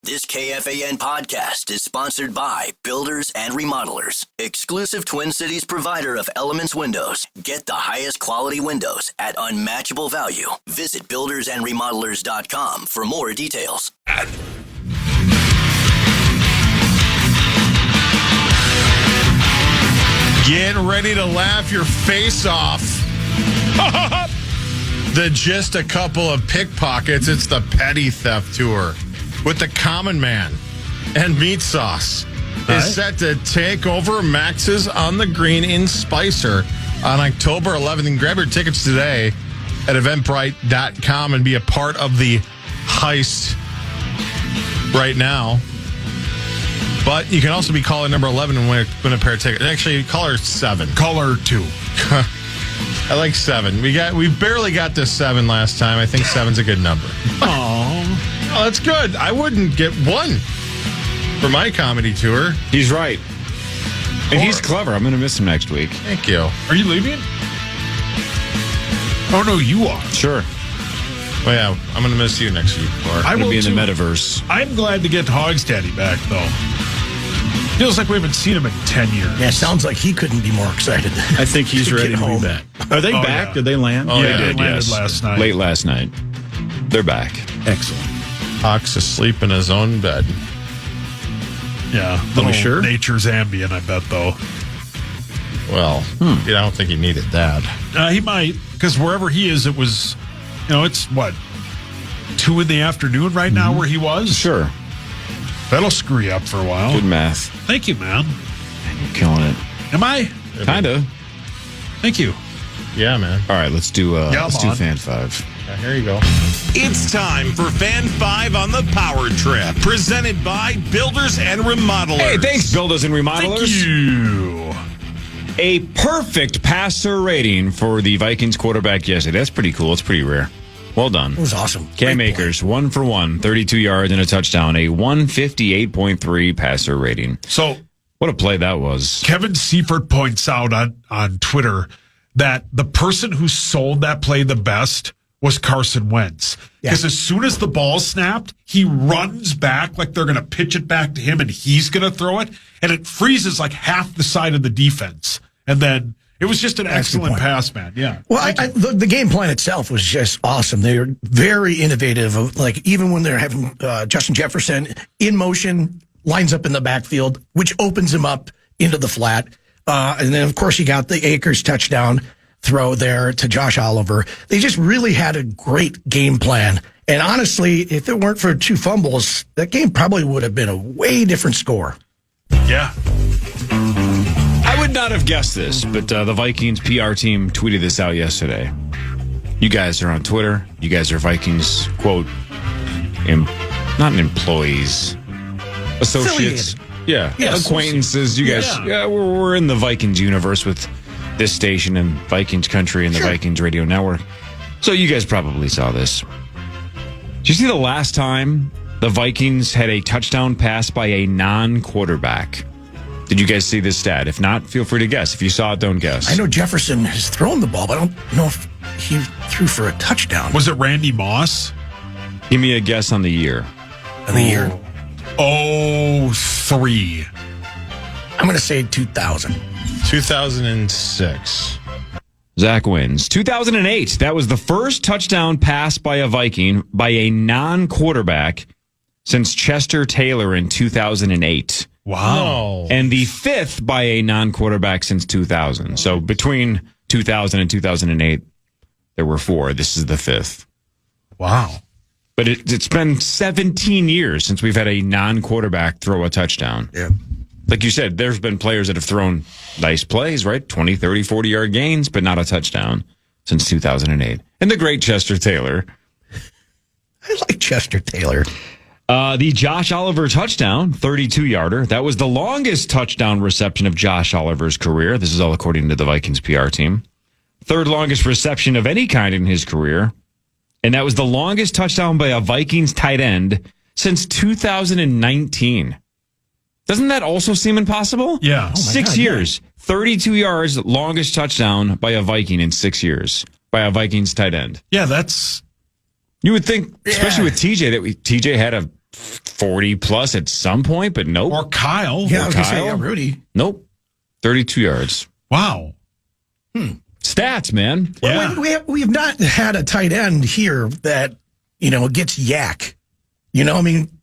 This KFAN podcast is sponsored by Builders and Remodelers, exclusive Twin Cities provider of Elements Windows. Get the highest quality windows at unmatchable value. Visit buildersandremodelers.com for more details. Get ready to laugh your face off. The Just a Couple of Pickpockets. It's the Petty Theft Tour with the Common Man and Meat Sauce is set to take over Max's on the Green in Spicer on October 11th. And grab your tickets today at eventbrite.com and be a part of the heist right now. But you can also be caller number 11 and win a pair of tickets. Actually, caller 7. Caller 2. I like 7. We barely got to 7 last time. I think 7's a good number. Oh, that's good. I wouldn't get 1 for my comedy tour. He's right. And he's clever. I'm going to miss him next week. Thank you. Are you leaving? Oh, no, you are. Sure. Well, yeah, I'm going to miss you next week. I will be in the metaverse. I'm glad to get Hogs Daddy back, though. Feels like we haven't seen him in 10 years. Yeah, sounds like he couldn't be more excited. I think he's ready to be back. Are they back? Yeah. Did they land? Oh, they yeah, did, they landed yes. last night. Late last night. They're back. Excellent. Hawk's asleep in his own bed. Yeah. Are we sure? Nature's ambient, I bet, though. Well, I don't think he needed that. He might, because wherever he is, it was, it's what, 2 in the afternoon right now where he was? Sure. That'll screw you up for a while. Good math. Thank you, man. You're killing it. Am I? Kind of. Thank you. Yeah, man. All right, let's do Fan 5. Here you go. It's time for Fan 5 on the Power Trip, presented by Builders and Remodelers. Hey, thanks, Builders and Remodelers. Thank you. A perfect passer rating for the Vikings quarterback yesterday. That's pretty cool. It's pretty rare. Well done. It was awesome. Cam Akers, 1 for 1, 32 yards and a touchdown, a 158.3 passer rating. So, what a play that was. Kevin Seifert points out on Twitter that the person who sold that play the best was Carson Wentz. Because as soon as the ball snapped, he runs back like they're going to pitch it back to him and he's going to throw it. And it freezes like half the side of the defense. And then it was just an excellent pass, man. Yeah. Well, the game plan itself was just awesome. They were very innovative. Like even when they're having Justin Jefferson in motion, lines up in the backfield, which opens him up into the flat. And then, of course, you got the Akers touchdown throw there to Josh Oliver. They just really had a great game plan. And honestly, if it weren't for 2 fumbles, that game probably would have been a way different score. Yeah. I would not have guessed this, but the Vikings PR team tweeted this out yesterday. You guys are on Twitter. You guys are Vikings, quote, not employees, associates. Yeah, acquaintances. You guys, we're in the Vikings universe with this station and Vikings country and the Vikings radio network. So you guys probably saw this. Did you see the last time the Vikings had a touchdown pass by a non-quarterback? Did you guys see this stat? If not, feel free to guess. If you saw it, don't guess. I know Jefferson has thrown the ball, but I don't know if he threw for a touchdown. Was it Randy Moss? Give me a guess on the year. In the year? 03. I'm going to say 2000. 2006. Zach wins. 2008. That was the first touchdown pass by a Viking by a non-quarterback since Chester Taylor in 2008. Wow. And the 5th by a non-quarterback since 2000. So between 2000 and 2008, there were 4. This is the 5th. Wow. But it's been 17 years since we've had a non-quarterback throw a touchdown. Yeah. Like you said, there's been players that have thrown nice plays, right? 20, 30, 40-yard gains, but not a touchdown since 2008. And the great Chester Taylor. I like Chester Taylor. The Josh Oliver touchdown, 32-yarder. That was the longest touchdown reception of Josh Oliver's career. This is all according to the Vikings PR team. 3rd longest reception of any kind in his career. And that was the longest touchdown by a Vikings tight end since 2019. Doesn't that also seem impossible? Yeah. Oh 6 years, 32 yards, longest touchdown by a Viking in 6 years by a Vikings tight end. Yeah, that's... You would think, especially with TJ, that TJ had a 40 plus at some point, but nope. Or Kyle. Yeah, I was going to say, Kyle? Rudy. Nope. 32 yards. Wow. Stats, man. Yeah. We have not had a tight end here that, gets yak.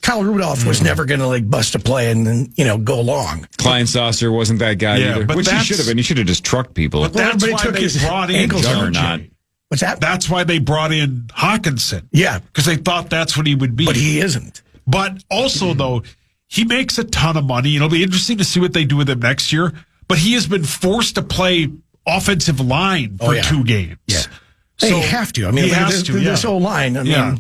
Kyle Rudolph was never going to bust a play and then, go long. Klein Saucer wasn't that guy either. but Which he should have been. He should have just trucked people. But that's Everybody why took they his brought in ankles out. Juggernaut. What's that? That's why they brought in Hawkinson. Yeah, Because they thought that's what he would be. but he isn't. But also, though, he makes a ton of money. It'll be interesting to see what they do with him next year. But he has been forced to play offensive line for 2 games. Yeah. So They have to. he has to. This whole line. Yeah.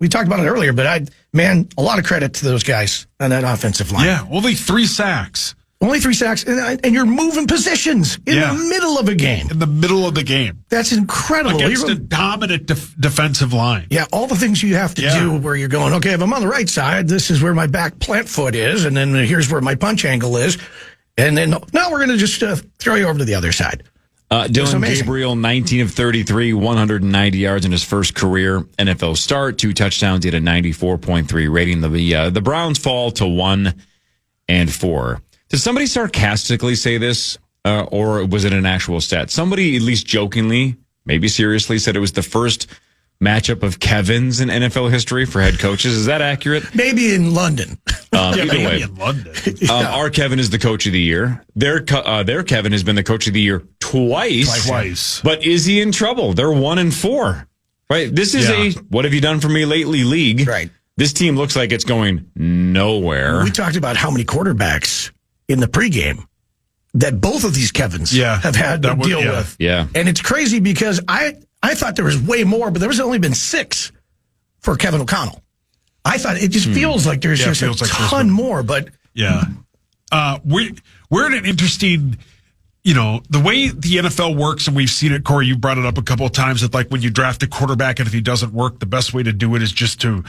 We talked about it earlier, but a lot of credit to those guys on that offensive line. Yeah, only 3 sacks Only 3 sacks, and you're moving positions in the middle of a game. in the middle of the game That's incredible. against a dominant defensive line. Yeah, all the things you have to do where you're going, okay, if I'm on the right side, this is where my back plant foot is, and then here's where my punch angle is. And then now we're going to just throw you over to the other side. Dylan amazing. Gabriel, 19 of 33, 190 yards in his first career NFL start, 2 touchdowns. He had a 94.3 rating. The Browns fall to 1-4. Did somebody sarcastically say this, or was it an actual stat? Somebody, at least jokingly, maybe seriously, said it was the first matchup of Kevins in NFL history for head coaches. Is that accurate? Maybe in London. Either way, in London. our Kevin is the coach of the year. Their Kevin has been the coach of the year twice. But is he in trouble? They're 1-4. Right? This is a what have you done for me lately league. Right. This team looks like it's going nowhere. We talked about how many quarterbacks in the pregame that both of these Kevins have had to deal with. Yeah. And it's crazy because I thought there was way more, but there was only been 6 for Kevin O'Connell. I thought it just feels like there's just a ton more, but we're in an interesting, the way the NFL works, and we've seen it, Corey, you brought it up a couple of times, that like when you draft a quarterback and if he doesn't work, the best way to do it is just to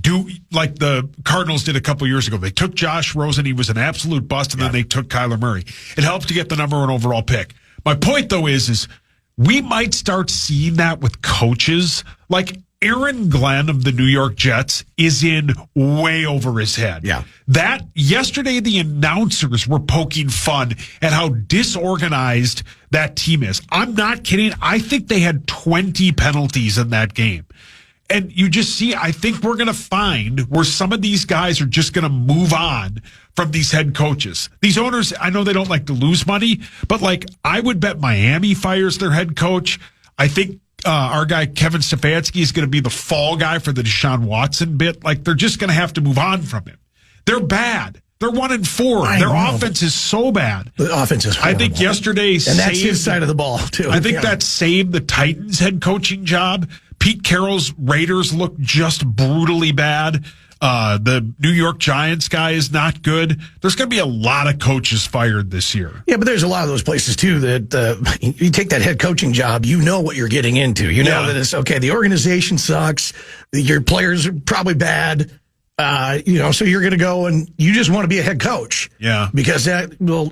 do like the Cardinals did a couple of years ago. They took Josh Rosen. He was an absolute bust, and then they took Kyler Murray. It helps to get the number 1 overall pick. My point, though, is we might start seeing that with coaches. Like Aaron Glenn of the New York Jets is in way over his head. Yeah. That yesterday, the announcers were poking fun at how disorganized that team is. I'm not kidding. I think they had 20 penalties in that game. And you just see, I think we're going to find where some of these guys are just going to move on from these head coaches. These owners, I know they don't like to lose money, but I would bet Miami fires their head coach. I think our guy Kevin Stefanski is going to be the fall guy for the Deshaun Watson bit. They're just going to have to move on from him. They're bad. They're 1-4. Their offense is so bad. the offense is horrible. I think yesterday and that's his side of the ball, too. I think that saved the Titans head coaching job. Pete Carroll's Raiders look just brutally bad. The New York Giants guy is not good. There's going to be a lot of coaches fired this year. Yeah, but there's a lot of those places, too, that you take that head coaching job, you know what you're getting into. You know that it's, okay, the organization sucks, your players are probably bad, so you're going to go and you just want to be a head coach. Yeah. Because that will,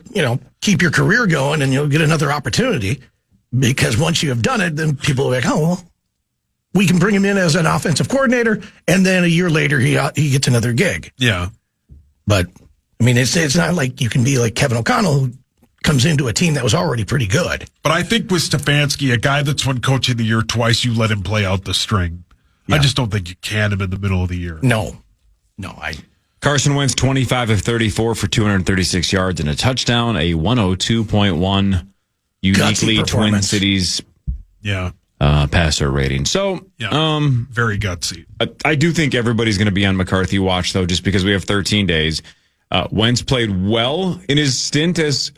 keep your career going and you'll get another opportunity. Because once you have done it, then people are like, oh, well, we can bring him in as an offensive coordinator, and then a year later he gets another gig. Yeah. But, it's not like you can be like Kevin O'Connell, who comes into a team that was already pretty good. But I think with Stefanski, a guy that's won coach of the year twice, you let him play out the string. Yeah. I just don't think you can him in the middle of the year. No. Carson Wentz, 25 of 34 for 236 yards and a touchdown, a 102.1 uniquely Twin Cities passer rating. So, very gutsy. I do think everybody's going to be on McCarthy watch, though, just because we have 13 days. Wentz played well in his stint as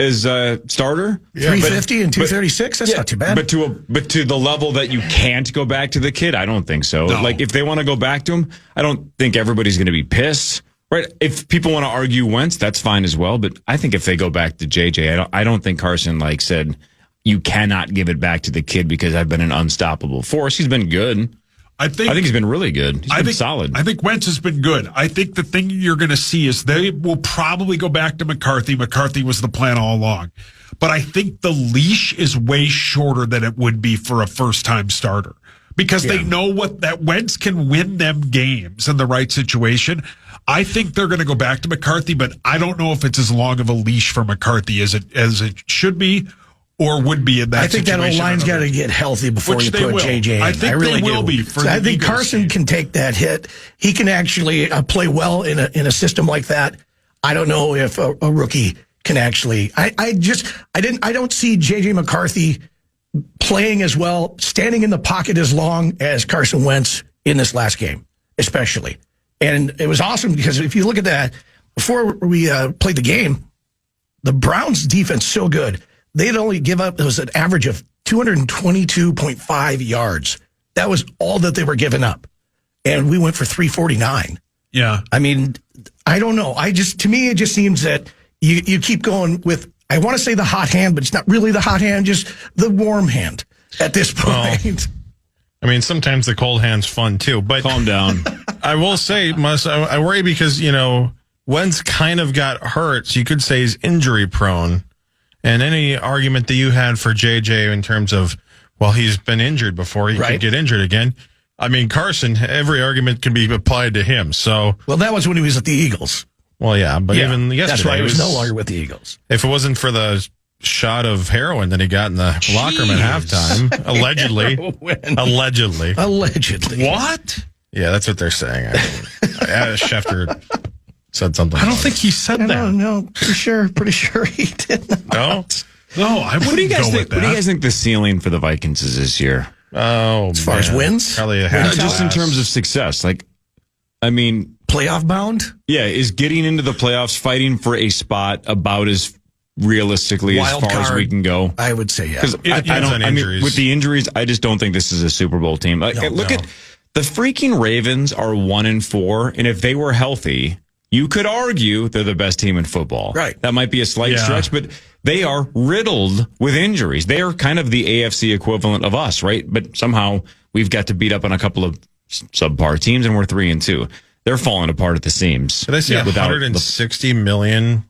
starter. 350 and 236, that's not too bad. But to the level that you can't go back to the kid, I don't think so. No. If they want to go back to him, I don't think everybody's going to be pissed. Right? If people want to argue Wentz, that's fine as well. But I think if they go back to JJ, I don't think Carson said you cannot give it back to the kid because I've been an unstoppable force. He's been good. I think he's been really good. He's been solid. I think Wentz has been good. I think the thing you're going to see is they will probably go back to McCarthy. McCarthy was the plan all along. But I think the leash is way shorter than it would be for a first-time starter. because they know that Wentz can win them games in the right situation. I think they're going to go back to McCarthy, but I don't know if it's as long of a leash for McCarthy as it should be or would be in that situation. I think that O-line's got to get healthy before you put JJ in. I think really they will be. I think Carson can take that hit. He can actually play well in a system like that. I don't know if a rookie can actually. I don't see JJ McCarthy playing as well, standing in the pocket as long as Carson Wentz in this last game, especially. And it was awesome because if you look at that, before we played the game, the Browns' defense so good. They'd only give up, it was an average of 222.5 yards. That was all that they were giving up. And we went for 349. Yeah. I mean, I don't know. To me, it just seems that you keep going with, I want to say the hot hand, but it's not really the hot hand, just the warm hand at this point. Well, I mean, sometimes the cold hand's fun too, but Calm down. I will say, I worry because, Wentz kind of got hurt, so you could say he's injury prone. And any argument that you had for JJ in terms of, well, he's been injured before, he could get injured again. I mean, Carson, every argument can be applied to him. So, well, that was when he was at the Eagles. Well, yeah, but even yesterday, that's why he was no longer with the Eagles. If it wasn't for the shot of heroin that he got in the locker room at halftime, allegedly. What? Yeah, that's what they're saying. Schefter said something. I don't think he said that. No, pretty sure he did not. No, I wouldn't What do you guys go think? with that. What do you guys think the ceiling for the Vikings is this year? Oh, as far as wins, probably a half. Just in terms of success, playoff bound. Yeah, is getting into the playoffs, fighting for a spot about as realistically Wild as far as we can go. I would say, yeah. Because with the injuries, I just don't think this is a Super Bowl team. Look at the freaking Ravens are 1-4, and if they were healthy, you could argue they're the best team in football. Right. That might be a slight stretch, but they are riddled with injuries. They are kind of the AFC equivalent of us, right? But somehow we've got to beat up on a couple of subpar teams, and we're 3-2. They're falling apart at the seams. Did I see $160 million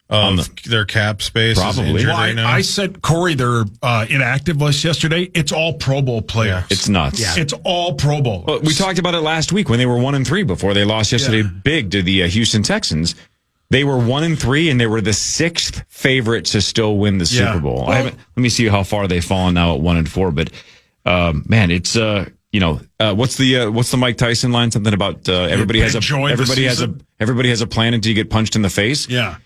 of their cap space? Probably. Right now? I sent Corey their inactive list yesterday. It's all Pro Bowl players. Yeah. It's nuts. Yeah. It's all Pro Bowl. Well, we talked about it last week when they were 1-3 before they lost yesterday big to the Houston Texans. They were 1-3 and they were the 6th favorite to still win the Super Bowl. Well, let me see how far they've fallen now at 1-4. But man, it's what's the Mike Tyson line? Something about everybody has a plan until you get punched in the face. Yeah.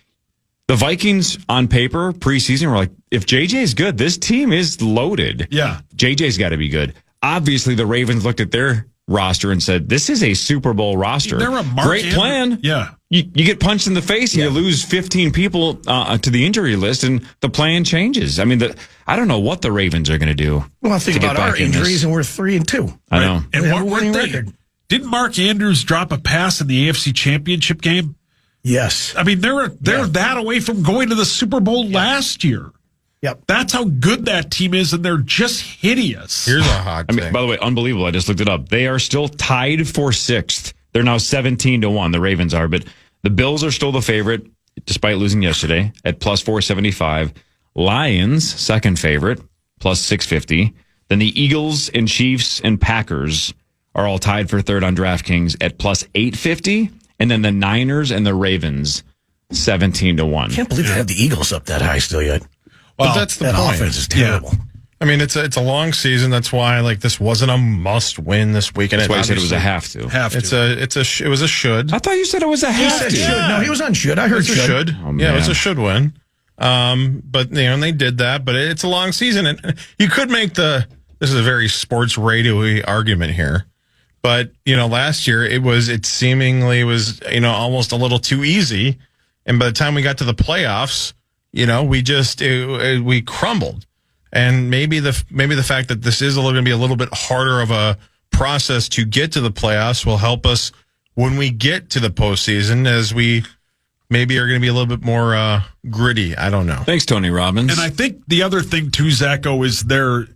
The Vikings on paper preseason were like, if JJ's good, this team is loaded. Yeah. JJ's got to be good. Obviously, the Ravens looked at their roster and said, this is a Super Bowl roster. They're a great plan. Yeah. You get punched in the face and you lose 15 people to the injury list, and the plan changes. I mean, I don't know what the Ravens are going to do. Well, think about our injuries, and we're 3-2. I know. And We have what a were winning they? record. Didn't Mark Andrews drop a pass in the AFC Championship game? Yes. I mean, they're that away from going to the Super Bowl last year. Yep. That's how good that team is, and they're just hideous. Here's a hot take. By the way, unbelievable. I just looked it up. They are still tied for 6th. They're now 17-1. The Ravens are, but the Bills are still the favorite, despite losing yesterday, at plus 475. Lions, second favorite, plus 650. Then the Eagles and Chiefs and Packers are all tied for third on DraftKings at plus 850. And then the Niners and the Ravens, 17-1. I can't believe they have the Eagles up that high still yet. Well, that's the that point. offense is terrible. Yeah. I mean, it's a long season. That's why this wasn't a must win this weekend. That's why I said it was a have to. It was a should. I thought you said it was a He have said to. should. No, he was on should. I heard It's a should. Oh, yeah, man. it's a should win. But and they did that. But it's a long season, and you could make this is a very sports radio-y argument here. But last year it seemingly was almost a little too easy, and by the time we got to the playoffs, we crumbled. And maybe the fact that this is going to be a little bit harder of a process to get to the playoffs will help us when we get to the postseason, as we maybe are going to be a little bit more gritty. I don't know. Thanks, Tony Robbins. And I think the other thing too, Zacho, is their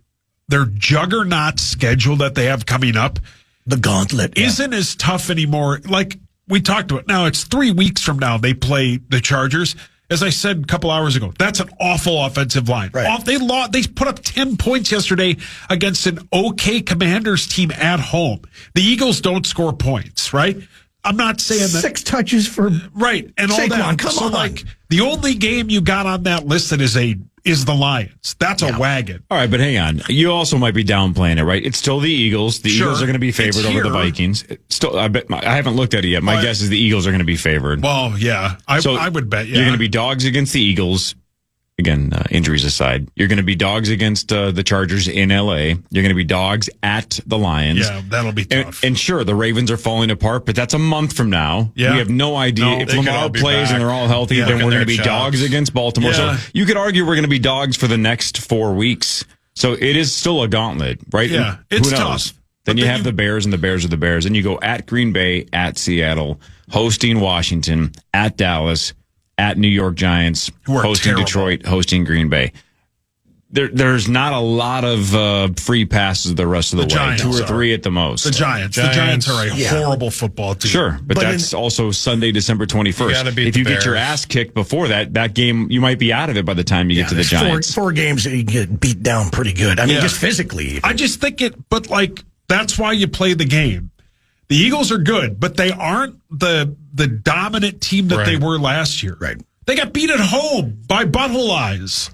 juggernaut schedule that they have coming up. The gauntlet isn't as tough anymore. Like we talked about, now it's 3 weeks from now they play the Chargers. as I said a couple hours ago, that's an awful offensive line. Right. They put up 10 points yesterday against an okay Commanders team at home. The Eagles don't score points, right? I'm not saying that 6 touches for right and all Saquon, that. come so on. like the only game you got on that list that is the Lions. That's a wagon. All right, but hang on. You also might be downplaying it, right? It's still the Eagles. The Sure. Eagles are going to be favored It's over the here. Vikings. I haven't looked at it yet. My guess is the Eagles are going to be favored. Well, yeah, I would bet. Yeah, You're going to be dogs against the Eagles. Again, injuries aside, you're going to be dogs against the Chargers in LA. You're going to be dogs at the Lions. Yeah, that'll be tough. And sure, the Ravens are falling apart, but that's a month from now. Yeah. We have no idea. No, if they could Lamar all be plays back. and they're all healthy, Yeah. then we're Looking going to be their dogs chops. against Baltimore. Yeah. So you could argue we're going to be dogs for the next 4 weeks. So it is still a gauntlet, right? Yeah, And it's who knows? tough. Then But you then have you- the Bears, and the Bears are the Bears. Then you go at Green Bay, at Seattle, hosting Washington, at Dallas, at New York Giants, Who are hosting terrible. Detroit, hosting Green Bay. There's not a lot of free passes the rest of the way. Giants 2 or are. 3 at the most. The Giants are a horrible football team. Sure, but But that's also Sunday, December 21st. You gotta beat If the you get your Bears. ass kicked before that game, you might be out of it by the time you get to the there's Giants. four games that you get beat down pretty good. I mean, Yeah. just physically. I just think but like that's why you play the game. The Eagles are good, but they aren't the dominant team that they Right. were last year. Right. They got beat at home by Butthole Eyes.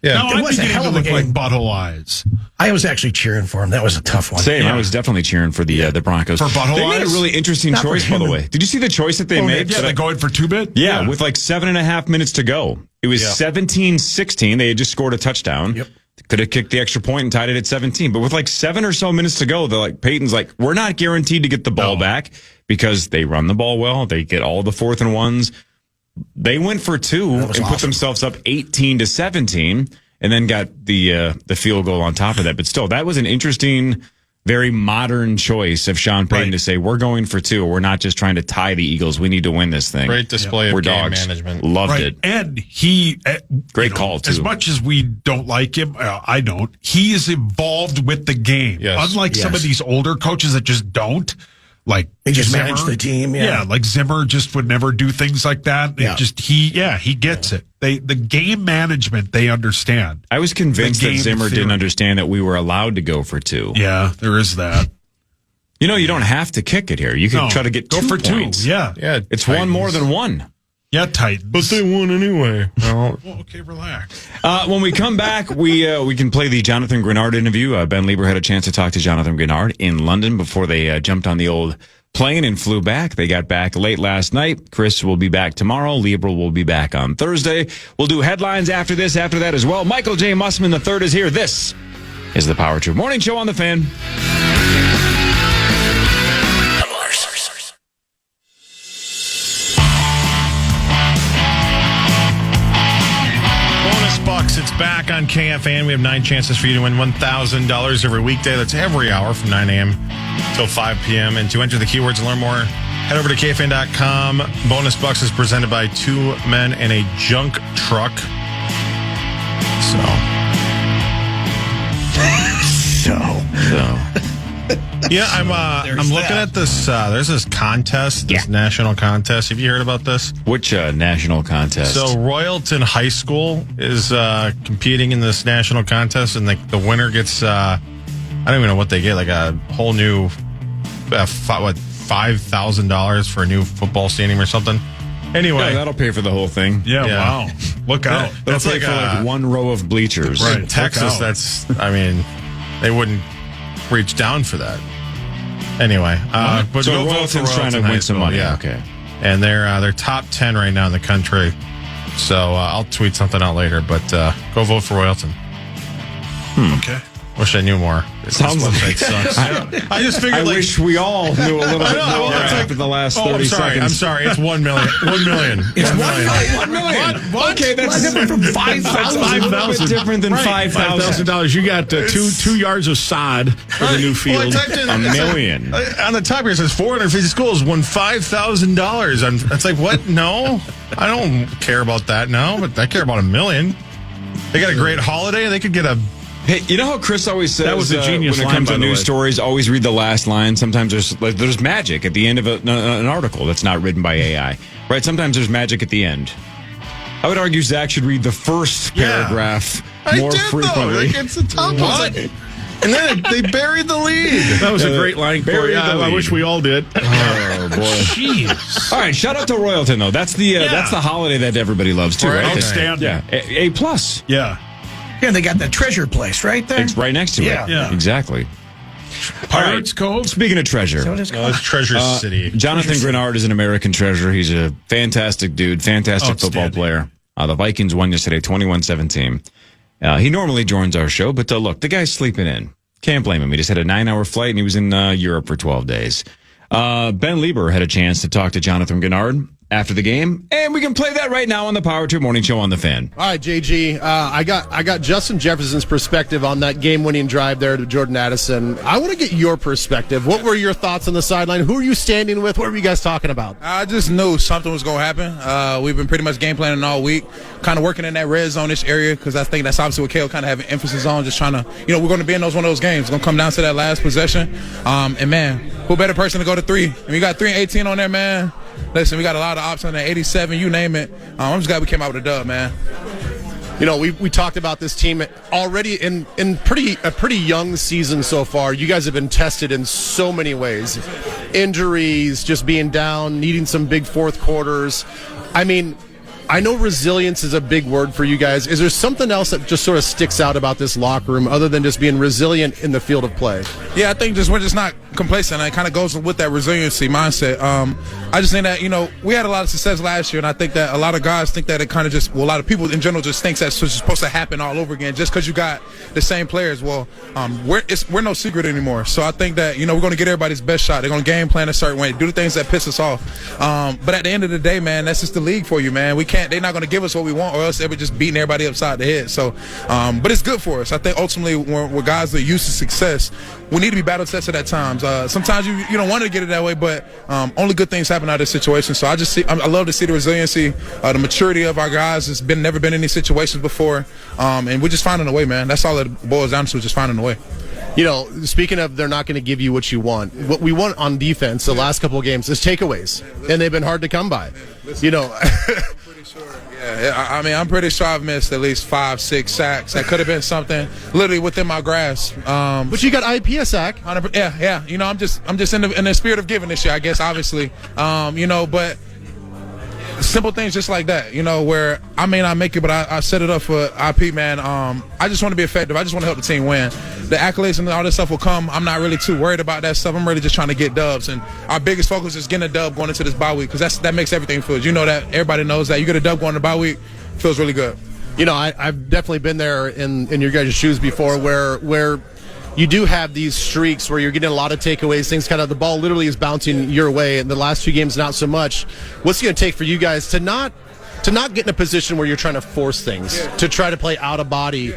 Yeah. Now It I'm was a beginning hell to of a look like game. Butthole Eyes. I was actually cheering for him. That was a tough one. Same. Yeah. I was definitely cheering for the Broncos. For Butthole They made a Eyes? really interesting Not for choice, by him. the way. Did you see the choice that they made? Yeah, they go in for 2-bit. Yeah, with like 7.5 minutes to go. It was 17-16. They had just scored a touchdown. Yep. Could have kicked the extra point and tied it at 17. But with like 7 or so minutes to go, Peyton's like, we're not guaranteed to get the ball back because they run the ball well. They get all the 4th and 1s. They went for 2 and put awesome. themselves up 18-17 and then got the field goal on top of that. But still, that was an interesting, very modern choice of Sean Payton to say, we're going for 2. We're not just trying to tie the Eagles. We need to win this thing. Great display We're of game dogs. management. Loved Right. it. And he, Great call, too. As much as we don't like him, I don't. He is involved with the game. Yes. Unlike some of Yes. these older coaches that just don't. Like They just Zimmer. manage the team, yeah. Like Zimmer just would never do things like that. Yeah. He gets it. The game management they understand. I was convinced The that game Zimmer didn't theory. understand that we were allowed to go for 2. Yeah, there is that. You know, you don't have to kick it here. You can No, try to get go 2 for points. 2. Yeah. Yeah. It's Titans. one more than one. Yeah, Titans. But they won anyway. Well, Well, okay, relax. When we come back, we can play the Jonathan Grenard interview. Ben Lieber had a chance to talk to Jonathan Grenard in London before they jumped on the old plane and flew back. They got back late last night. Chris will be back tomorrow. Lieber will be back on Thursday. We'll do headlines after that as well. Michael J. Mussman III is here. This is the Power Trip Morning Show on the Fan. Bonus Bucks, it's back on KFAN. We have 9 chances for you to win $1,000 every weekday. That's every hour from 9 a.m. till 5 p.m. And to enter the keywords and learn more, head over to KFAN.com. Bonus Bucks is presented by 2 men in a junk truck. Yeah, I'm looking at this. There's this contest, this national contest. Have you heard about this? Which national contest? So Royalton High School is competing in this national contest, and the winner gets I don't even know what they get, like a whole new $5,000 for a new football stadium or something. Anyway, yeah, that'll pay for the whole thing. Yeah, Yeah. wow. Look out. that's That'll pay like for like one row of bleachers. Right. in Texas. Look out. That's they wouldn't reach down for that. Anyway, but So go vote for Royalton's trying to Royalton High win some School, money. Yeah. Okay. And they're top 10 right now in the country. So I'll tweet something out later, but go vote for Royalton. Okay. Wish I knew more. Sounds This like- website sucks. I just figured I wish we all knew a little bit more after the last 30 I'm sorry. seconds. I'm sorry. It's 1 million. 1 million. It's 1 1 million. What? Okay, that's From 5,000. a little bit different than 5,000. $5,000. You got two yards of sod for the new Well, I field. typed in A million. On the top here it says 450 schools won $5,000. It's like, what? No, I don't care about that now, but I care about $1 million. They got a great holiday. They could get a. Hey, you know how Chris always says That was a genius when it line, comes by to the news way. stories, always read the last line. Sometimes there's magic at the end of an article that's not written by AI, right? Sometimes there's magic at the end. I would argue Zach should read the first paragraph more frequently. It's a tough one. And then they buried the lead. That was a great line, Corey. I wish we all did. Oh, boy. Jeez. All right, shout out to Royalton, though. That's the holiday that everybody loves, too, right? Outstanding. Yeah, A+. Yeah. Yeah, they got that treasure place right there. It's right next to it. Yeah. Exactly. Pirates Cove. Speaking of treasure. So it is called. It's Treasure City. Jonathan Grenard is an American treasure. He's a fantastic dude, fantastic football player. The Vikings won yesterday, 21-17. He normally joins our show, but look, the guy's sleeping in. Can't blame him. He just had a 9-hour flight, and he was in Europe for 12 days. Ben Lieber had a chance to talk to Jonathan Grenard after the game, and we can play that right now on the Power 2 Morning Show on The Fan. All right, JG, I got Justin Jefferson's perspective on that game-winning drive there to Jordan Addison. I want to get your perspective. What were your thoughts on the sideline? Who are you standing with? What were you guys talking about? I just knew something was going to happen. We've been pretty much game planning all week, kind of working in that red zone-ish area, because I think that's obviously what KO kind of have an emphasis on, just trying to, we're going to be in one of those games. It's going to come down to that last possession. And, man, who better person to go to 3? And we got 3 and 18 on there, man. Listen, we got a lot of options there, 87, you name it. I'm just glad we came out with a dub, man. We talked about this team already in a pretty young season so far. You guys have been tested in so many ways. Injuries, just being down, needing some big fourth quarters. I mean, I know resilience is a big word for you guys. Is there something else that just sort of sticks out about this locker room other than just being resilient in the field of play? Yeah, I think we're just not complacent. It kind of goes with that resiliency mindset. I just think that, we had a lot of success last year, and I think that a lot of guys think that it kind of just, a lot of people in general just thinks that's supposed to happen all over again just because you got the same players. Well, we're no secret anymore. So I think that, we're going to get everybody's best shot. They're going to game plan a certain way, do the things that piss us off. But at the end of the day, man, that's just the league for you, man. They're not going to give us what we want, or else they're just beating everybody upside the head. So, but it's good for us. I think ultimately, when we're guys that are used to success, we need to be battle tested at times. Sometimes you don't want to get it that way, but only good things happen out of this situation. So I love to see the resiliency, the maturity of our guys. It's never been in these situations before, and we're just finding a way, man. That's all it boils down to, just finding a way. Speaking of they're not going to give you what you want, what we want on defense the last couple of games is takeaways, and they've been hard to come by. I'm pretty sure I've missed at least 5-6 sacks. That could have been something literally within my grasp. But you got IP a sack. Yeah. I'm just in the spirit of giving this year, I guess, obviously. But simple things just like that, where I may not make it, but I set it up for IP, man. I just want to be effective. I just want to help the team win. The accolades and all this stuff will come. I'm not really too worried about that stuff. I'm really just trying to get dubs. And our biggest focus is getting a dub going into this bye week, because that makes everything feel. That everybody knows that you get a dub going into bye week, feels really good. I've definitely been there in your guys' shoes before, where you do have these streaks where you're getting a lot of takeaways. Things kind of, the ball literally is bouncing your way, and the last 2 games not so much. What's it going to take for you guys to not get in a position where you're trying to force things, to try to play out of body,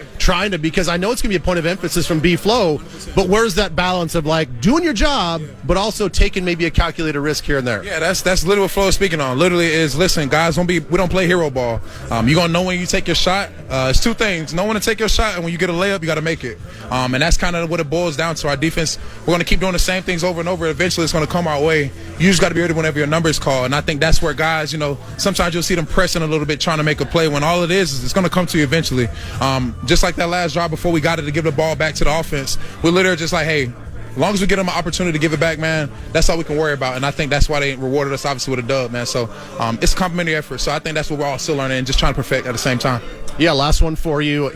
because I know it's going to be a point of emphasis from B-Flow, but where's that balance of doing your job, but also taking maybe a calculated risk here and there? Yeah, that's literally what Flo is speaking on. Literally is, listen, guys, we don't play hero ball. You're going to know when you take your shot. It's 2 things. Know when to take your shot, and when you get a layup, you got to make it. And that's kind of what it boils down to. Our defense, we're going to keep doing the same things over and over. Eventually, it's going to come our way. You just got to be ready whenever your number is called. And I think that's where guys, sometimes you'll see them pressing a little bit, trying to make a play, when all it is it's going to come to you eventually. Just like that last drive before we got it to give the ball back to the offense, we're literally just like, hey, as long as we get them an opportunity to give it back, man, that's all we can worry about. And I think that's why they rewarded us, obviously, with a dub, man. So it's a complimentary effort. So I think that's what we're all still learning and just trying to perfect at the same time. Yeah, last one for you.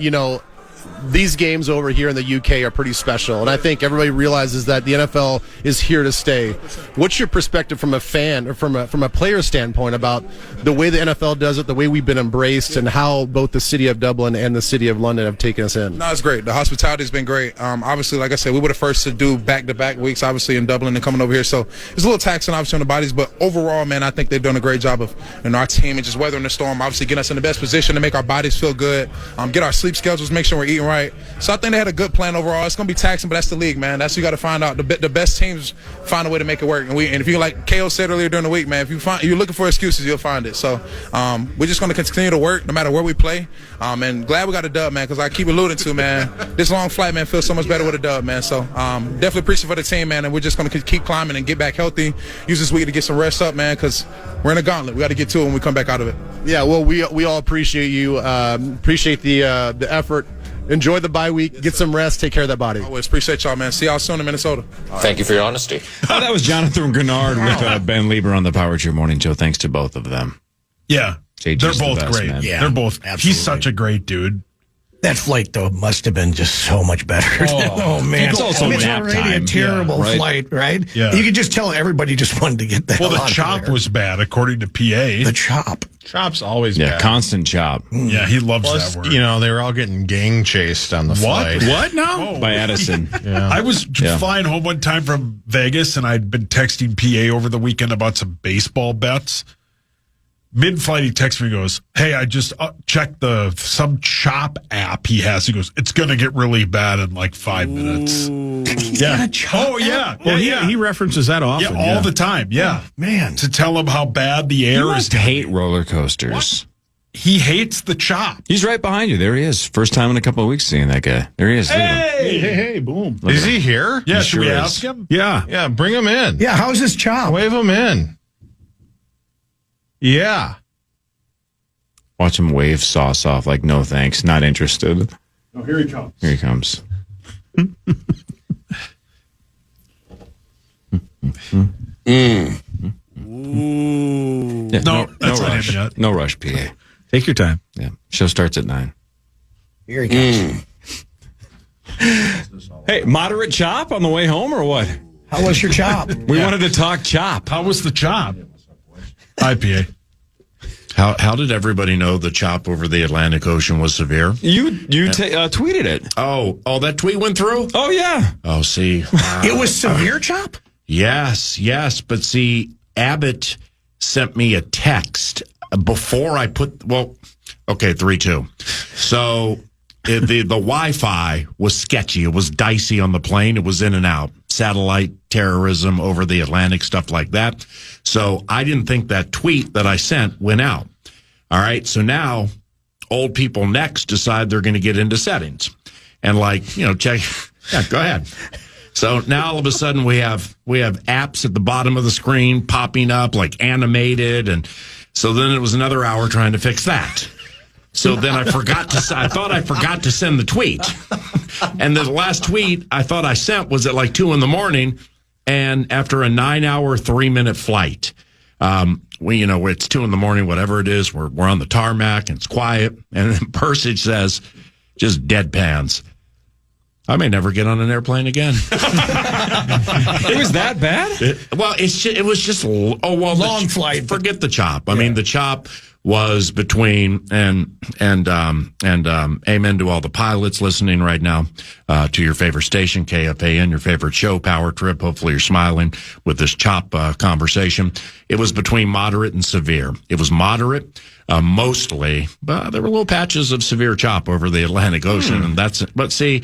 These games over here in the UK are pretty special, and I think everybody realizes that the NFL is here to stay. What's your perspective from a fan or from a player standpoint about the way the NFL does it, the way we've been embraced, and how both the city of Dublin and the city of London have taken us in? No, it's great. The hospitality has been great. Obviously, like I said, we were the first to do back-to-back weeks, obviously, in Dublin and coming over here. So it's a little taxing, obviously, on the bodies, but overall, man, I think they've done a great job of our team and just weathering the storm, obviously getting us in the best position to make our bodies feel good, get our sleep schedules, make sure we're eating right. So I think they had a good plan overall. It's going to be taxing, but that's the league, man. That's what you got to find out. The best teams find a way to make it work. And if you, like KO said earlier during the week, man, if you're looking for excuses, you'll find it. So we're just going to continue to work no matter where we play. And glad we got a dub, man, because I keep alluding to, man, this long flight, man, feels so much better with a dub, man. So definitely appreciative for the team, man, and we're just going to keep climbing and get back healthy. Use this week to get some rest up, man, because we're in a gauntlet. We got to get to it when we come back out of it. Yeah, well, we all appreciate you. Appreciate the effort. Enjoy the bye week. Get some rest. Take care of that body. Always appreciate y'all, man. See y'all soon in Minnesota. Thank you for your honesty. Oh, that was Jonathan Grenard with Ben Lieber on the Power Trip Morning Show. Thanks to both of them. Yeah. JG's They're the both best, great. man. Yeah, They're both. absolutely. He's such a great dude. That flight, though, must have been just so much better. Oh, man. It's also it's nap already time. a terrible Yeah, right? flight, right? Yeah. You could just tell everybody just wanted to get that. Well, the chop was bad, according to PA. the chop. Chop's always Yeah, bad. constant chop. Yeah, he loves Plus, that word. you know, they were all getting gang chased on the flight. What now? Whoa. By Addison. I was flying home one time from Vegas, and I'd been texting PA over the weekend about some baseball bets. Mid-flight, he texts me and goes, hey, I just checked some chop app he has. He goes, it's going to get really bad in like 5 minutes. Yeah. Oh, yeah. Well, yeah. he references that often. all the time. Yeah. Man. To tell him how bad the You air must is. hate roller coasters. He hates the chop. He's right behind you. There he is. First time in a couple of weeks seeing that guy. There he is. Look at him. Hey, boom. Is he here? Yeah, He should sure we is. ask him? Yeah. Yeah, bring him in. Yeah, how's his chop? Wave him in. Yeah. Watch him wave sauce off like, no thanks, not interested. Oh, here he comes. Here he comes. Yeah, No, that's not rush. him yet. No rush, PA. Take your time. Yeah. Show starts at 9. Here he comes. Hey, moderate chop on the way home or what? How was your chop? We wanted to talk chop. How was the chop? Hi, PA. How did everybody know the chop over the Atlantic Ocean was severe? You tweeted it. Oh, that tweet went through? Oh, yeah. Oh, see. It was severe chop? Yes. But see, Abbott sent me a text before I okay, 3-2. So the Wi-Fi was sketchy. It was dicey on the plane. It was in and out. Satellite terrorism over the Atlantic, stuff like that. So I didn't think that tweet that I sent went out. All right. So now old people next decide they're going to get into settings and check. Yeah, go ahead. So now all of a sudden we have apps at the bottom of the screen popping up like animated. And so then it was another hour trying to fix that. So then I thought I forgot to send the tweet. And the last tweet I thought I sent was at like 2 a.m. And after a 9-hour, 3-minute flight, it's 2 a.m, whatever it is, we're on the tarmac and it's quiet. And then Persich says, just deadpans, I may never get on an airplane again. It was that bad? It was just long flight. Forget the chop. I mean, the chop was between and amen to all the pilots listening right now to your favorite station, KFAN, your favorite show, Power Trip. Hopefully you're smiling with this chop conversation. It was between moderate and severe. It was moderate. Mostly, but there were little patches of severe chop over the Atlantic Ocean, and but see,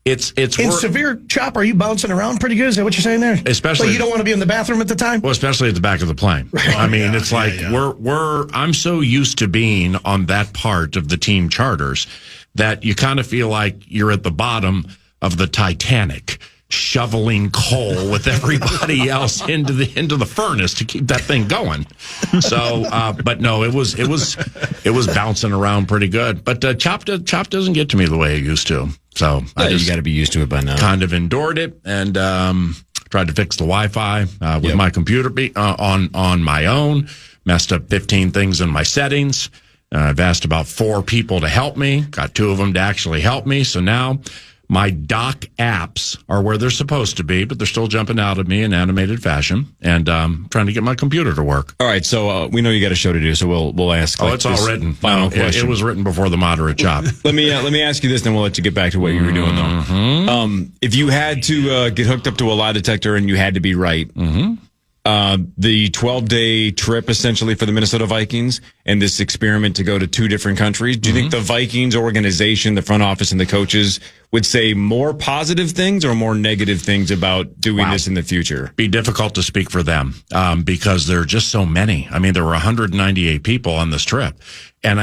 it's in severe chop. Are you bouncing around pretty good? Is that what you're saying there? Especially, but you don't want to be in the bathroom at the time. Well, especially at the back of the plane. I mean, it's like I'm so used to being on that part of the team charters that you kind of feel like you're at the bottom of the Titanic, shoveling coal with everybody else into the furnace to keep that thing going. So, but no, it was bouncing around pretty good. But chop doesn't get to me the way it used to. So You got to be used to it by now. Kind of endured it and tried to fix the Wi-Fi with my computer on my own. Messed up 15 things in my settings. I've asked about 4 people to help me. Got 2 of them to actually help me. So now my dock apps are where they're supposed to be, but they're still jumping out at me in animated fashion, and trying to get my computer to work. All right, so we know you got a show to do, so we'll ask. It's all written. Final question. It was written before the moderate chop. Let me ask you this, then we'll let you get back to what you were doing, though. If you had to get hooked up to a lie detector and you had to be right, the 12-day trip essentially for the Minnesota Vikings and this experiment to go to 2 different countries, do you think the Vikings organization, the front office, and the coaches would say more positive things or more negative things about doing this in the future? Be difficult to speak for them because there are just so many. I mean, there were 198 people on this trip. And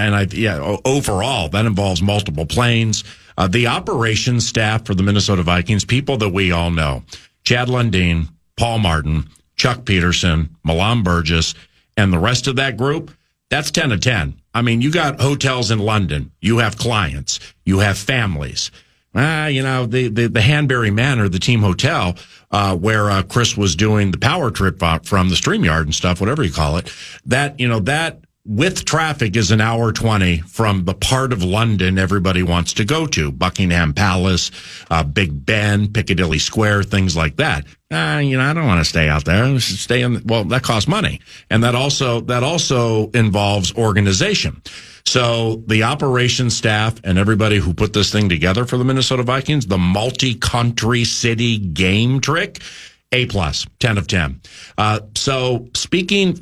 overall, that involves multiple planes. The operations staff for the Minnesota Vikings, people that we all know, Chad Lundeen, Paul Martin, Chuck Peterson, Milan Burgess, and the rest of that group, That's 10 of 10. I mean, you got hotels in London. You have clients. You have families. The Hanbury Manor, the team hotel, where Chris was doing the power trip from the StreamYard and stuff, whatever you call it, that with traffic is an hour 20 from the part of London everybody wants to go to. Buckingham Palace, Big Ben, Piccadilly Square, things like that. I don't want to stay out there. I should stay that costs money. And that also involves organization. So the operations staff and everybody who put this thing together for the Minnesota Vikings, the multi-country city game trick, A+, 10 of 10. So speaking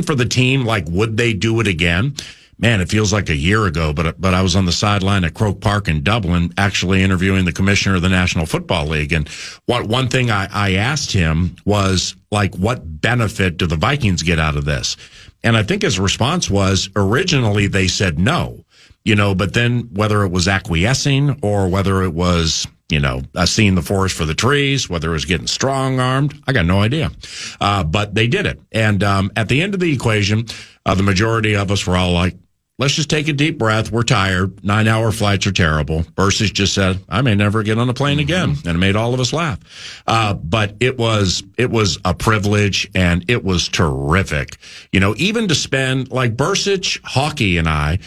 for the team, like, would they do it again? Man, it feels like a year ago, but I was on the sideline at Croke Park in Dublin, actually interviewing the commissioner of the National Football League. And one thing I asked him was, like, what benefit do the Vikings get out of this? And I think his response was, originally they said no, but then whether it was acquiescing or whether it was, seeing the forest for the trees, whether it was getting strong-armed, I got no idea. But they did it. And at the end of the equation, the majority of us were all like, let's just take a deep breath. We're tired. 9-hour flights are terrible. Versus just said, I may never get on a plane again. And it made all of us laugh. But it was a privilege, and it was terrific. Even to spend, like, Bursic, Hockey, and I,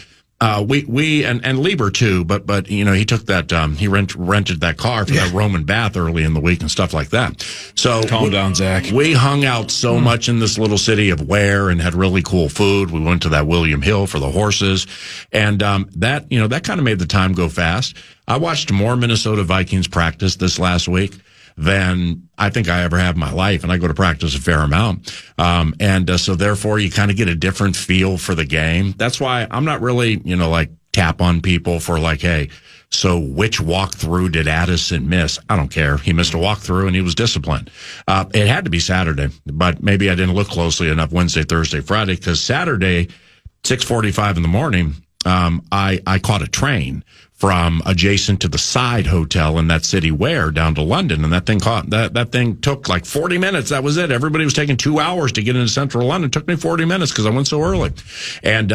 we and Lieber too, but he took that he rented that car for that Roman bath early in the week and stuff like that. So calm down, Zach. We hung out so much in this little city of Weare and had really cool food. We went to that William Hill for the horses, and that kind of made the time go fast. I watched more Minnesota Vikings practice this last week than I think I ever have in my life. And I go to practice a fair amount. So therefore you kind of get a different feel for the game. That's why I'm not really, like, tap on people for, like, hey, so which walkthrough did Addison miss? I don't care. He missed a walkthrough and he was disciplined. It had to be Saturday, but maybe I didn't look closely enough Wednesday, Thursday, Friday, because Saturday, 6:45 in the morning, I caught a train from adjacent to the side hotel in that city Weare down to London, and that thing took like 40 minutes. That was it. Everybody was taking 2 hours to get into central London. It took me 40 minutes because I went so early, and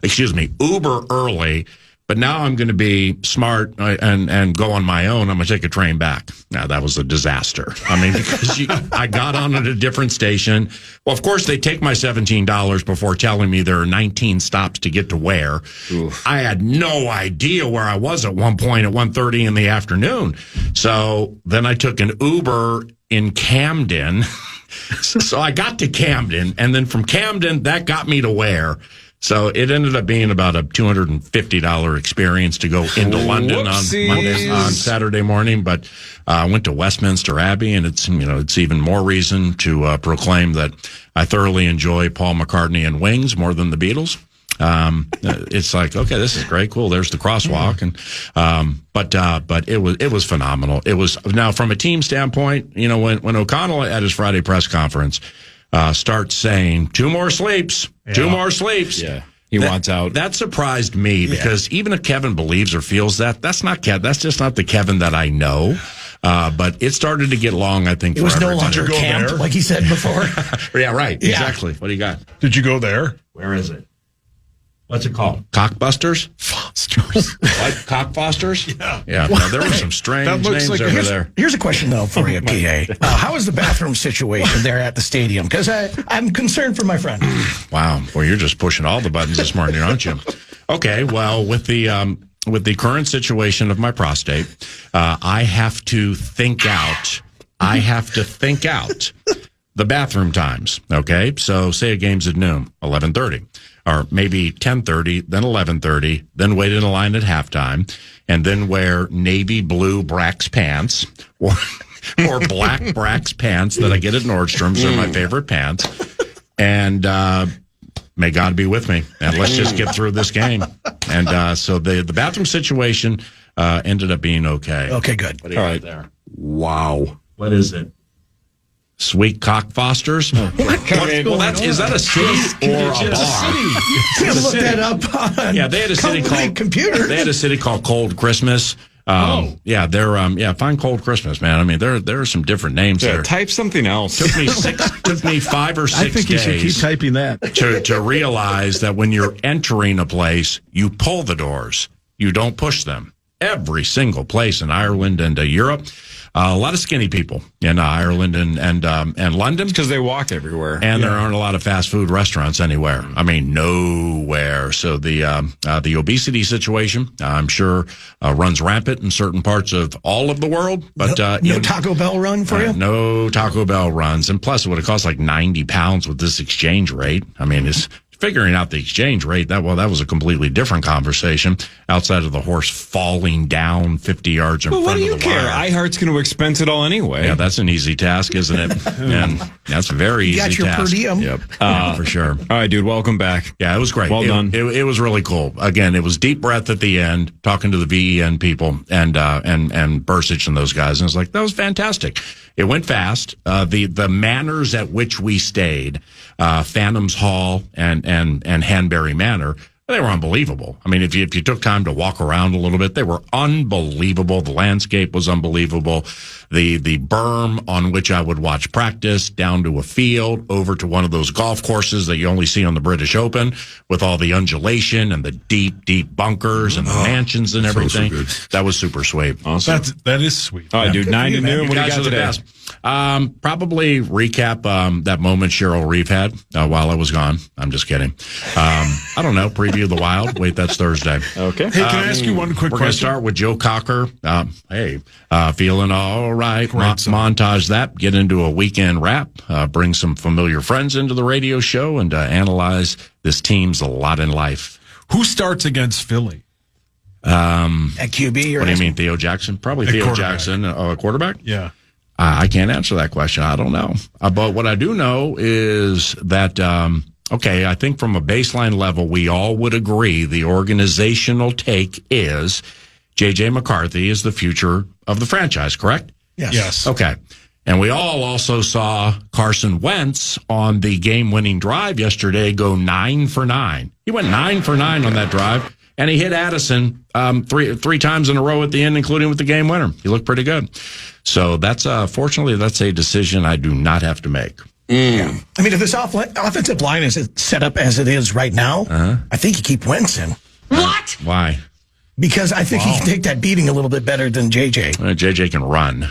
excuse me, uber early. But now I'm going to be smart and go on my own. I'm going to take a train back. Now, that was a disaster. I mean, because I got on at a different station. Well, of course, they take my $17 before telling me there are 19 stops to get to Weare. Oof. I had no idea where I was at one point at 1:30 in the afternoon. So then I took an Uber in Camden. So I got to Camden, and then from Camden, that got me to Weare. So it ended up being about a $250 experience to go into London on Saturday morning. But I went to Westminster Abbey, and it's even more reason to proclaim that I thoroughly enjoy Paul McCartney and Wings more than the Beatles. It's like, okay, this is great, cool. There's the crosswalk, but it was phenomenal. It was, now from a team standpoint, when O'Connell at his Friday press conference starts saying 2 more sleeps. Yeah. 2 more sleeps. Yeah, he wants out. That surprised me because even if Kevin believes or feels that's just not the Kevin that I know. But it started to get long, I think. It was no longer camp, like he said before. Yeah, right. Yeah. Exactly. What do you got? Did you go there? Where is it? What's it called? Cockbusters? Fosters. Like Cockfosters? Yeah. Yeah. Well, there were some strange names like, over there. Here's a question, though, for you, PA. How is the bathroom situation there at the stadium? Because I'm concerned for my friend. Wow. Well, you're just pushing all the buttons this morning, aren't you? Okay. Well, with the current situation of my prostate, I have to think out the bathroom times. Okay. So say a game's at noon, 11:30. Or maybe 10:30, then 11:30, then wait in a line at halftime, and then wear navy blue Brax pants or black Brax pants that I get at Nordstrom's. They're my favorite pants. And may God be with me. And let's just get through this game. And so the bathroom situation ended up being okay. Okay, good. What do you got there? Wow. What is it? Sweet Cockfosters? Is that a city or a bar? You can look that up on they had a city called computer. They had a city called Cold Christmas. Yeah, they're Fine Cold Christmas, man. I mean, there are some different names there. Type something else. Took me 5 or 6 days. I think you should keep typing that. to realize that when you're entering a place, you pull the doors. You don't push them. Every single place in Ireland and Europe. A lot of skinny people in Ireland and London because they walk everywhere, and there aren't a lot of fast food restaurants anywhere. I mean, nowhere. So the obesity situation, I'm sure, runs rampant in certain parts of all of the world. But no Taco Bell run for you? No Taco Bell runs, and plus, it would have cost like 90 pounds with this exchange rate. I mean, it's figuring out the exchange rate. That was a completely different conversation outside of the horse falling down 50 yards in front of the wire. What do you care? iHeart's going to expense it all anyway. Yeah, that's an easy task, isn't it? And that's a very easy task. You got your per diem. Yep, for sure. All right, dude, welcome back. Yeah, it was great. Well done. It was really cool. Again, it was deep breath at the end, talking to the VEN people and Bursich and those guys. And it was like, that was fantastic. It went fast. The manners at which we stayed, Phantoms Hall and Hanbury Manor, they were unbelievable. I mean, if you took time to walk around a little bit, they were unbelievable. The landscape was unbelievable. The berm on which I would watch practice, down to a field, over to one of those golf courses that you only see on the British Open, with all the undulation and the deep bunkers and the mansions and everything. So that was super sweet. Awesome. That is sweet. All right, dude, 9 to noon. What do you got today? Probably recap that moment Cheryl Reeve had while I was gone. I'm just kidding. I don't know. Preview the Wild. Wait, that's Thursday. Okay. Hey, can I ask you one quick We're question? going to start with Joe Cocker. Feeling all right. Montage that. Get into a weekend wrap. Bring some familiar friends into the radio show and analyze this team's lot in life. Who starts against Philly? At QB? What do you mean, Theo Jackson? Probably Theo Jackson, a quarterback? Yeah. I can't answer that question. I don't know. But what I do know is that, I think from a baseline level, we all would agree the organizational take is J.J. McCarthy is the future of the franchise, correct? Yes. Okay. And we all also saw Carson Wentz on the game-winning drive yesterday go 9 for 9. He went 9 for 9 on that drive, and he hit Addison three times in a row at the end, including with the game winner. He looked pretty good. So fortunately, that's a decision I do not have to make. Yeah. I mean, if this offensive line is set up as it is right now, I think you keep Wentz in. What? Why? Because I think he can take that beating a little bit better than JJ. JJ can run.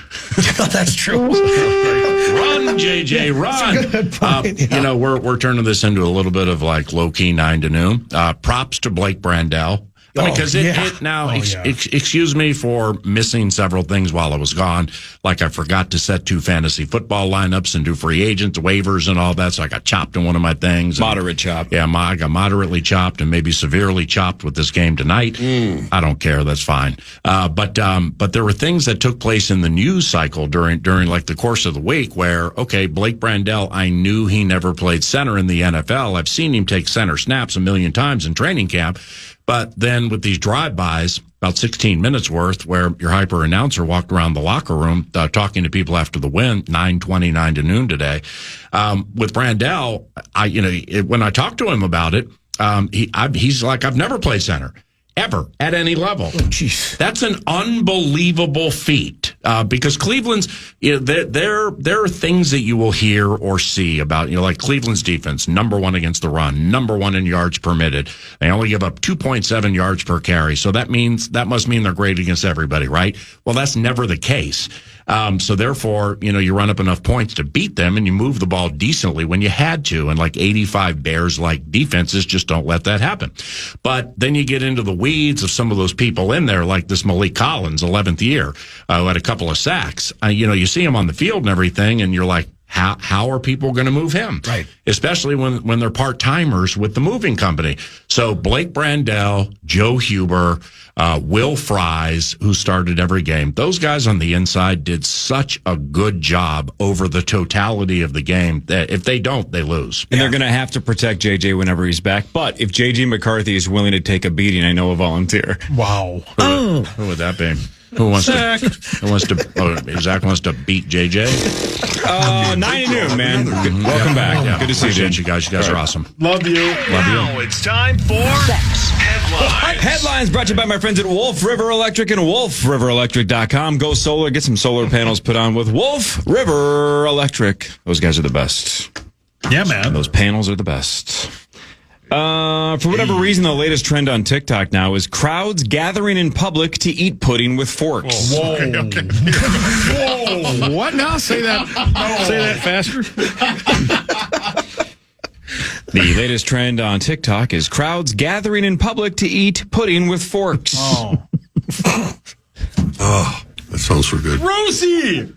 That's true. Run, JJ, run. That's a good point, We're turning this into a little bit of like low-key 9 to noon. Props to Blake Brandel. Because excuse me for missing several things while I was gone. Like I forgot to set 2 fantasy football lineups and do free agent waivers and all that. So I got chopped in one of my things. Moderate chop. Yeah, I got moderately chopped and maybe severely chopped with this game tonight. I don't care. That's fine. But there were things that took place in the news cycle during like the course of the week where, Blake Brandel, I knew he never played center in the NFL. I've seen him take center snaps a million times in training camp. But then with these drive-bys, about 16 minutes worth, where your hyper announcer walked around the locker room talking to people after the win, 9:29 to noon today. With Brandel, when I talked to him about it, he's like, I've never played center. Ever at any level. That's an unbelievable feat because Cleveland's there are things that you will hear or see about like Cleveland's defense, number 1 against the run, number 1 in yards permitted. They only give up 2.7 yards per carry, so that must mean they're great against everybody, right? Well, that's never the case. So therefore, you run up enough points to beat them and you move the ball decently when you had to. And like 85 Bears-like defenses just don't let that happen. But then you get into the weeds of some of those people in there, like this Malik Collins, 11th year, who had a couple of sacks. You see him on the field and everything, and you're like, how are people going to move him? Right. Especially when they're part-timers with the moving company. So Blake Brandel, Joe Huber, Will Fries, who started every game. Those guys on the inside did such a good job over the totality of the game that if they don't, they lose. And they're going to have to protect JJ whenever he's back. But if JJ McCarthy is willing to take a beating, I know a volunteer. Wow. Who would that be? Who wants Zach. Zach wants to beat JJ? 9 to noon, man. Welcome back. Yeah. Good to see you, Appreciate you guys. You guys are awesome. Love you. Now it's time for Sex Headline. Headlines brought to you by my friends at Wolf River Electric and wolfriverelectric.com. Go solar. Get some solar panels put on with Wolf River Electric. Those guys are the best. Yeah, man. Those panels are the best. For whatever reason, the latest trend on TikTok now is crowds gathering in public to eat pudding with forks. Whoa. Okay. Whoa. What now? Say that. Say that faster. The latest trend on TikTok is crowds gathering in public to eat pudding with forks. Oh. Oh, that sounds so good. Rosie!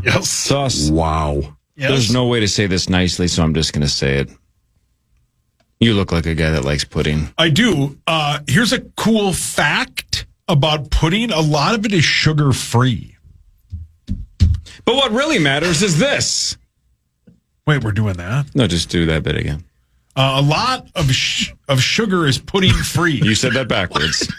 Yes. Sauce. Wow. Yes. There's no way to say this nicely, so I'm just going to say it. You look like a guy that likes pudding. I do. Here's a cool fact about pudding. A lot of it is sugar-free. But what really matters is this. Wait, we're doing that? No, just do that bit again. A lot of sugar is pudding-free. You said that backwards.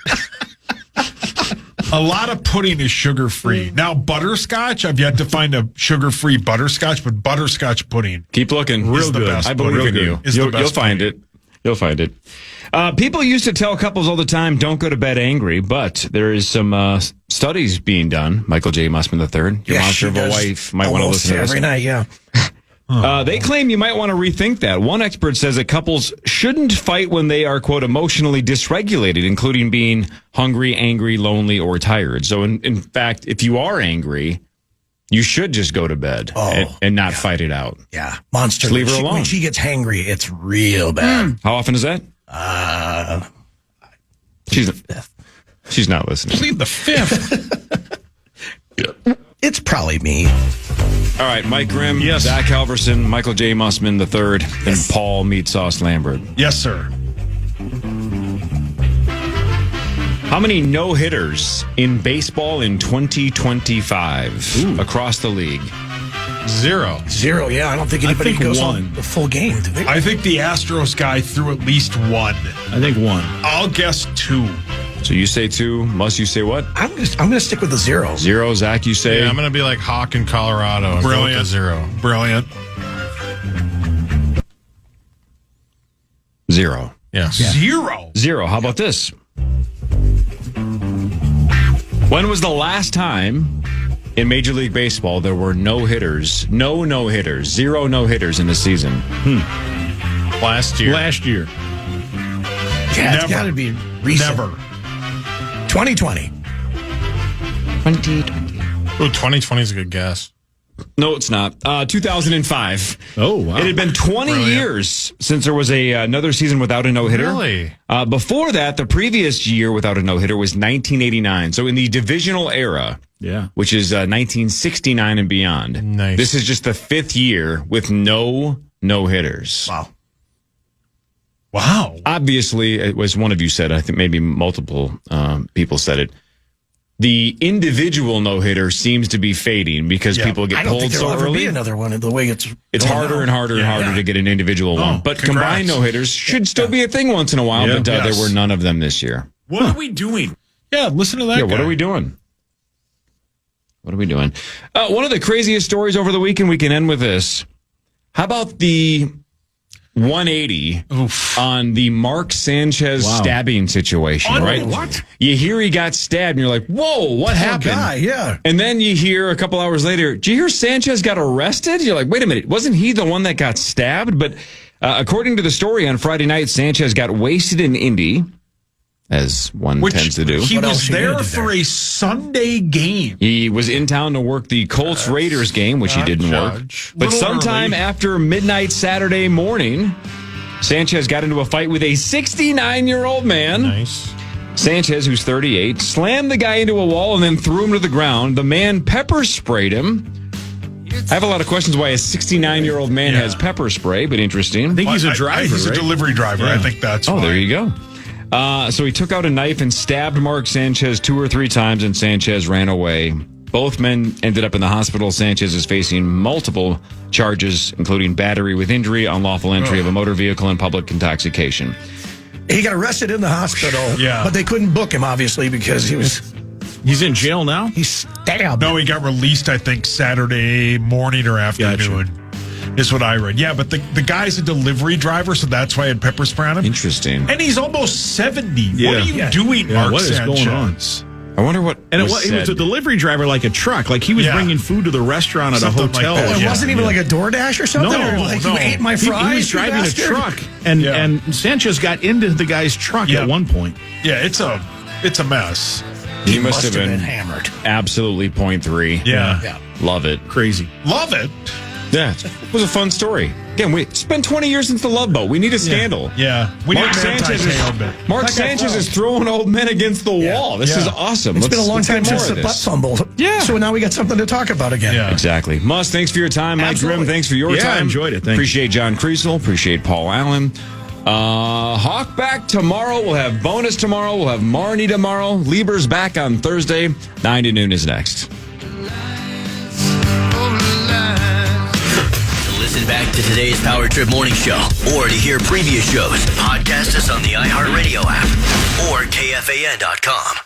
A lot of pudding is sugar-free. Now, butterscotch, I've yet to find a sugar-free butterscotch, but butterscotch pudding. Keep looking. Is the best. I believe in you. You'll find it. You'll find it. People used to tell couples all the time, don't go to bed angry, but there is some studies being done. Michael J. Mussman III, your monster of a wife, might want to listen to this. Every night, yeah. They claim you might want to rethink that. One expert says that couples shouldn't fight when they are, quote, emotionally dysregulated, including being hungry, angry, lonely, or tired. So, in fact, if you are angry, you should just go to bed and not fight it out. Yeah. Monster. Just leave her alone. When she gets hangry, it's real bad. How often is that? She's not listening. Plead the fifth. It's probably me. All right, Mike Grimm, Yes. Zach Halverson, Michael J. Mussman III, and Paul Meat Sauce Lambert. Yes, sir. How many no-hitters in baseball in 2025 across the league? Zero. Zero, yeah. I don't think anybody think goes one. on the full game. Do they? I think the Astros guy threw at least one. I think one. I'll guess two. So you say two. Muss, you say what? I'm gonna stick with the zero. Zero. Zach, you say? Yeah, I'm going to be like Hawk in Colorado. And go with Brilliant. the zero. Brilliant. Zero. Yes. Zero. Zero. How about this? When was the last time in Major League Baseball there were no-hitters? No no-hitters. Zero no-hitters in the season. Last year. Last year. Yeah, it's Never. got to be recent. Never. 2020. 2020. Ooh, 2020 is a good guess. No, it's not. 2005. Oh, wow. It had been 20 years since there was another season without a no-hitter. Really? Before that, the previous year without a no-hitter was 1989. So in the divisional era, Yeah. which is 1969 and beyond, Nice. this is just the fifth year with no no-hitters. Wow. Wow. Obviously, it was one of you said, I think maybe multiple people said it. The individual no-hitter seems to be fading because people I get don't pulled think there'll so ever early. be another one the way it's It's going harder now. and harder and harder to get an individual one. But congrats. combined no-hitters should still be a thing once in a while, Yeah. but Yes. there were none of them this year. What are we doing? Yeah, listen to that Yeah, guy. what are we doing? What are we doing? One of the craziest stories over the weekend, we can end with this. How about the 180 on the Mark Sanchez stabbing situation, right? What? You hear he got stabbed, and you're like, whoa, what happened? Guy, yeah. And then you hear a couple hours later, did you hear Sanchez got arrested? You're like, wait a minute, wasn't he the one that got stabbed? But according to the story on Friday night, Sanchez got wasted in Indy, as one tends to do. He What else was you gonna there do for there? a Sunday game. He was in town to work the Colts-Raiders game, which he didn't work. judge. But Little sometime early. after midnight Saturday morning, Sanchez got into a fight with a 69-year-old man. Nice. Sanchez, who's 38, slammed the guy into a wall and then threw him to the ground. The man pepper sprayed him. I have a lot of questions why a 69-year-old man has pepper spray, but interesting. I think he's a driver, He's a right? delivery driver. I think that's Oh, why. there you go. So he took out a knife and stabbed Mark Sanchez 2 or 3 times, and Sanchez ran away. Both men ended up in the hospital. Sanchez is facing multiple charges, including battery with injury, unlawful entry of a motor vehicle, and public intoxication. He got arrested in the hospital. Yeah. But they couldn't book him, obviously, because He's in jail now? he stabbed. No, he got released, I think, Saturday morning or afternoon. is what I read. Yeah, but the guy's a delivery driver, so that's why I had pepper spray on him. Interesting. And he's almost 70. Yeah. What are you doing, Mark what is Sanchez? going on? I wonder what. And was he was said. a delivery driver like a truck. Like he was bringing food to the restaurant at Something a like hotel. that. It wasn't even like a DoorDash or something? No, Or like, no. you ate my He fries, was you driving a bastard? truck, and Sanchez got into the guy's truck at one point. Yeah, it's a mess. He must have been hammered. Absolutely 0.3. Yeah. Love it. Crazy. Love it. Yeah, it was a fun story. Again, it's been 20 years since the Love Boat. We need a scandal. Yeah. We Mark need an Sanchez anti-KO bit. Mark Sanchez is throwing old men against the wall. This is awesome. It's been a long let's time get more since of the butt this. fumble. Yeah. So now we got something to talk about again. Yeah. Exactly. Mus, thanks for your time. Mike Absolutely. Grimm, thanks for your Yeah, I time. enjoyed it. Thanks. Appreciate John Kreisel. Appreciate Paul Allen. Hawk back tomorrow. We'll have bonus tomorrow. We'll have Marnie tomorrow. Lieber's back on Thursday. 9 to noon is next. Listen back to today's Power Trip Morning Show or to hear previous shows, podcast us on the iHeartRadio app or KFAN.com.